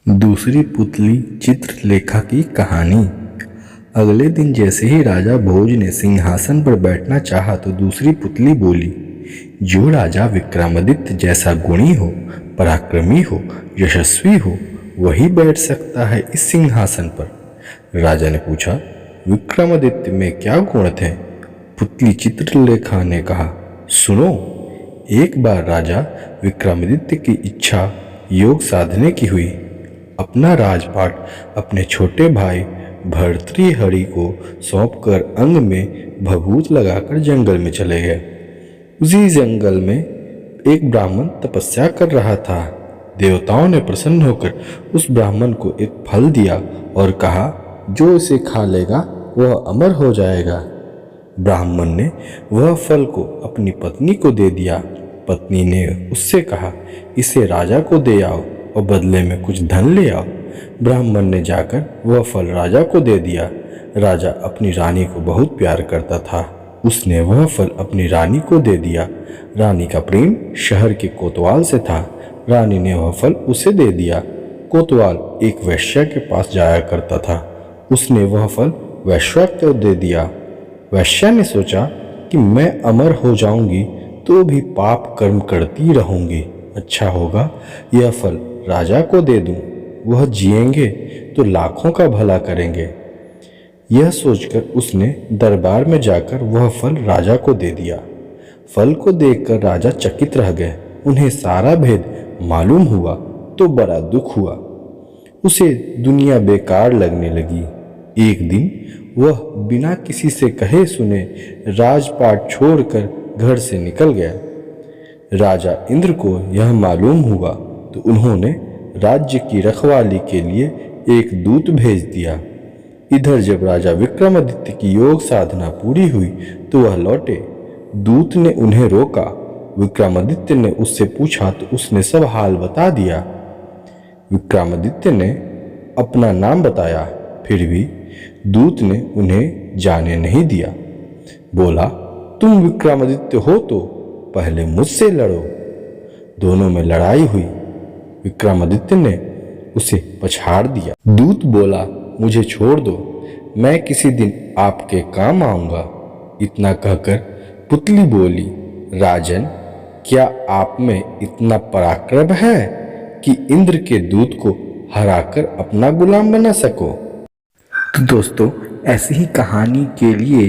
दूसरी पुतली चित्रलेखा की कहानी। अगले दिन जैसे ही राजा भोज ने सिंहासन पर बैठना चाहा तो दूसरी पुतली बोली, जो राजा विक्रमादित्य जैसा गुणी हो, पराक्रमी हो, यशस्वी हो, वही बैठ सकता है इस सिंहासन पर। राजा ने पूछा, विक्रमादित्य में क्या गुण थे? पुतली चित्रलेखा ने कहा, सुनो। एक बार राजा विक्रमादित्य की इच्छा योग साधने की हुई। अपना राजपाट अपने छोटे भाई भर्तृहरि को सौंपकर अंग में भभूत लगाकर जंगल में चले गए। उसी जंगल में एक ब्राह्मण तपस्या कर रहा था। देवताओं ने प्रसन्न होकर उस ब्राह्मण को एक फल दिया और कहा, जो इसे खा लेगा वह अमर हो जाएगा। ब्राह्मण ने वह फल को अपनी पत्नी को दे दिया। पत्नी ने उससे कहा, इसे राजा को दे आओ और बदले में कुछ धन ले आओ। ब्राह्मण ने जाकर वह फल राजा को दे दिया। राजा अपनी रानी को बहुत प्यार करता था। उसने वह फल अपनी रानी को दे दिया। रानी का प्रेम शहर के कोतवाल से था। रानी ने वह फल उसे दे दिया। कोतवाल एक वैश्या के पास जाया करता था। उसने वह फल वैश्या को दे दिया। वैश्या ने सोचा कि मैं अमर हो जाऊंगी तो भी पाप कर्म करती रहूंगी। अच्छा होगा यह फल राजा को दे दूं, वह जिएंगे तो लाखों का भला करेंगे। यह सोचकर उसने दरबार में जाकर वह फल राजा को दे दिया। फल को देखकर राजा चकित रह गए। उन्हें सारा भेद मालूम हुआ तो बड़ा दुख हुआ। उसे दुनिया बेकार लगने लगी। एक दिन वह बिना किसी से कहे सुने राजपाट छोड़कर घर से निकल गया। राजा इंद्र को यह मालूम हुआ तो उन्होंने राज्य की रखवाली के लिए एक दूत भेज दिया। इधर जब राजा विक्रमादित्य की योग साधना पूरी हुई तो वह लौटे। दूत ने उन्हें रोका। विक्रमादित्य ने उससे पूछा तो उसने सब हाल बता दिया। विक्रमादित्य ने अपना नाम बताया, फिर भी दूत ने उन्हें जाने नहीं दिया। बोला, तुम विक्रमादित्य हो तो पहले मुझसे लड़ो। दोनों में लड़ाई हुई। विक्रमादित्य ने उसे पछाड़ दिया। दूत बोला, मुझे छोड़ दो, मैं किसी दिन आपके काम आऊंगा। इतना कहकर पुतली बोली, राजन, क्या आप में इतना पराक्रम है कि इंद्र के दूत को हराकर अपना गुलाम बना सको? तो दोस्तों, ऐसी ही कहानी के लिए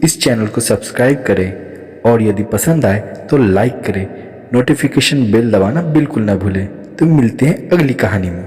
इस चैनल को सब्सक्राइब करें और यदि पसंद आए तो लाइक करें। नोटिफिकेशन बेल दबाना बिल्कुल ना भूलें। तो मिलते हैं अगली कहानी में।